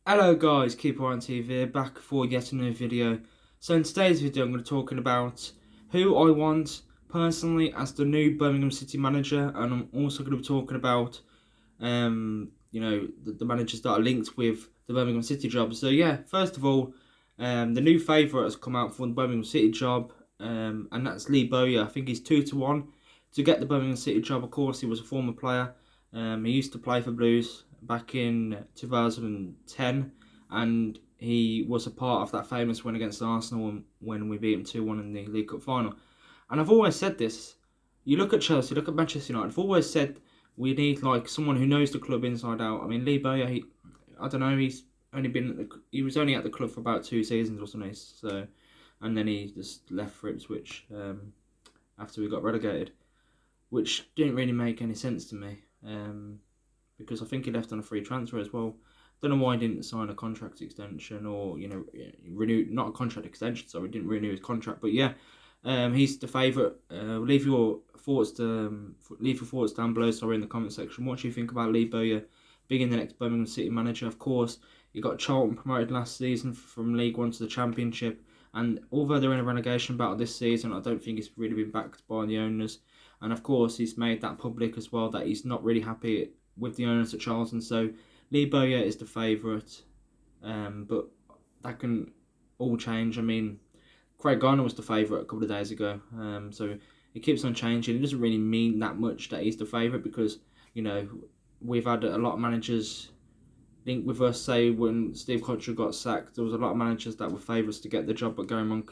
Hello guys, Keeper on TV back for yet another video. So in today's video I'm going to be talking about who I want personally as the new Birmingham City manager, and I'm also going to be talking about the managers that are linked with the Birmingham City job. So yeah, first of all, the new favourite has come out for the Birmingham City job, and that's Lee Bowyer. I think he's 2-1 to get the Birmingham City job. Of course, he was a former player. He used to play for Blues back in 2010, and he was a part of that famous win against Arsenal when we beat him 2-1 in the League Cup final. And I've always said this. You look at Chelsea, look at Manchester United. I've always said we need like someone who knows the club inside out. I mean, Lee Bowyer, I don't know, he was only at the club for about 2 seasons, wasn't he? So, and then he just left for Ipswich after we got relegated, which didn't really make any sense to me. Because I think he left on a free transfer as well. Don't know why he didn't sign a contract extension or renew, not a contract extension. Sorry, didn't renew his contract. But yeah, he's the favourite. Leave your thoughts down below. Sorry, in the comment section. What do you think about Lee Bowyer being the next Birmingham City manager? Of course, he got Charlton promoted last season from League One to the Championship, and although they're in a relegation battle this season, I don't think it's really been backed by the owners. And of course, he's made that public as well that he's not really happy with the owners at Charlton. So Lee Bowyer is the favourite, but that can all change. I mean, Craig Garner was the favourite a couple of days ago, so it keeps on changing. It doesn't really mean that much that he's the favourite because we've had a lot of managers linked with us. Say when Steve Cotterill got sacked, there was a lot of managers that were favourites to get the job, but Gary Monk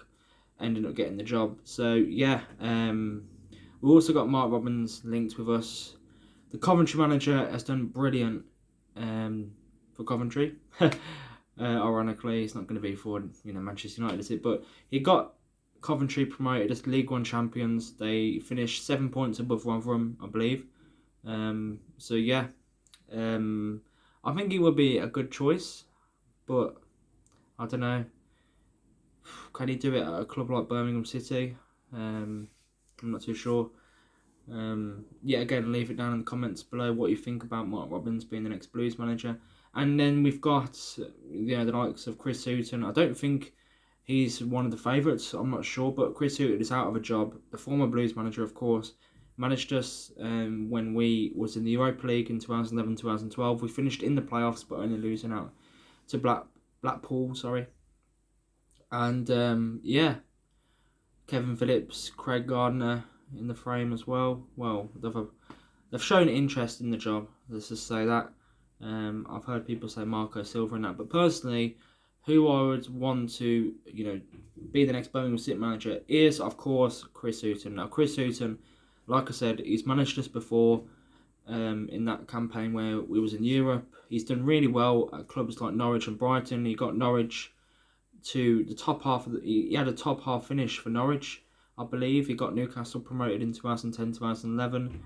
ended up getting the job. So yeah, we've also got Mark Robins linked with us. The Coventry manager has done brilliant for Coventry. Ironically, it's not going to be for Manchester United, is it? But he got Coventry promoted as League One champions. They finished 7 points above Rotherham, I believe. So yeah, I think he would be a good choice, but I don't know. Can he do it at a club like Birmingham City? I'm not too sure. Yeah, again, leave it down in the comments below what you think about Mark Robins being the next Blues manager. And then we've got the likes of Chris Hughton. I don't think he's one of the favourites. I'm not sure, but Chris Hughton is out of a job. The former Blues manager, of course, managed us when we was in the Europa League in 2011-2012. We finished in the playoffs, but only losing out to Blackpool. Sorry. And yeah, Kevin Phillips, Craig Gardner in the frame as well. Well, they've shown interest in the job. Let's just say that. I've heard people say Marco Silva and that, but personally, who I would want to be the next Birmingham City manager is of course Chris Hughton. Now Chris Hughton, like I said, he's managed us before in that campaign where we was in Europe. He's done really well at clubs like Norwich and Brighton. He got Norwich to the top half of he had a top half finish for Norwich, I believe. He got Newcastle promoted in 2010, 2011.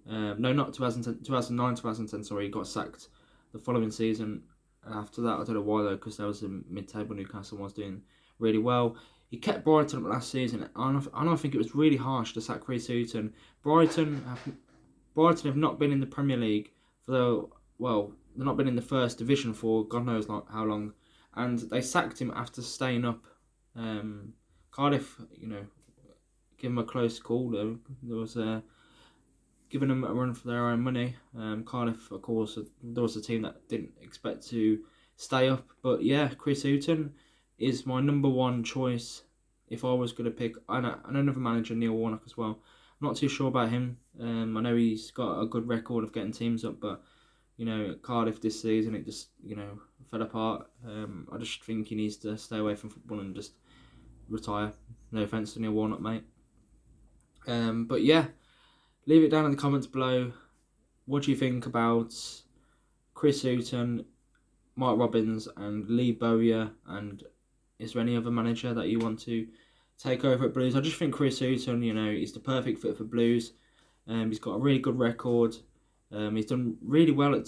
No, not 2010, 2009, 2010, sorry. He got sacked the following season. After that, I don't know why though, because there was a mid-table. Newcastle was doing really well. He kept Brighton up last season, and I think it was really harsh to sack Chris Hughton. Brighton have not been in the Premier League for they've not been in the first division for God knows how long, and they sacked him after staying up. Cardiff, give him a close call though. There was giving them a run for their own money. Cardiff, of course, there was a team that didn't expect to stay up. But yeah, Chris Hughton is my number one choice if I was going to pick. And another manager, Neil Warnock, as well. I'm not too sure about him. I know he's got a good record of getting teams up, but Cardiff this season, it just fell apart. I just think he needs to stay away from football and just retire. No offence to Neil Warnock, mate. But yeah. Leave it down in the comments below. What do you think about Chris Hughton, Mark Robins, and Lee Bowyer? And is there any other manager that you want to take over at Blues? I just think Chris Hughton, he's the perfect fit for Blues. He's got a really good record. He's done really well at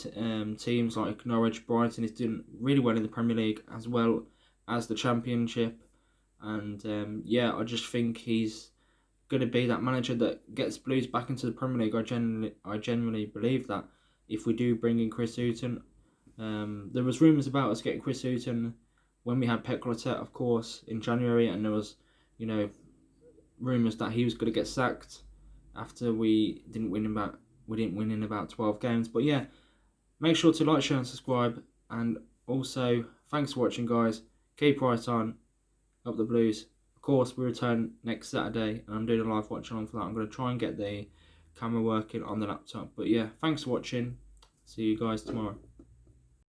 teams like Norwich, Brighton. He's done really well in the Premier League as well as the Championship. And yeah, I just think he's going to be that manager that gets Blues back into the Premier League. I genuinely believe that if we do bring in Chris Hughton, There was rumours about us getting Chris Hughton when we had Pep Clotet, of course, in January, and there was, you know, rumours that he was going to get sacked after we didn't win in about 12 games. But yeah, make sure to like, share, and subscribe. And also, thanks for watching, guys. Keep right on, up the Blues. Of course, we return next Saturday, and I'm doing a live watch along for that. I'm going to try and get the camera working on the laptop. But yeah, thanks for watching. See you guys tomorrow.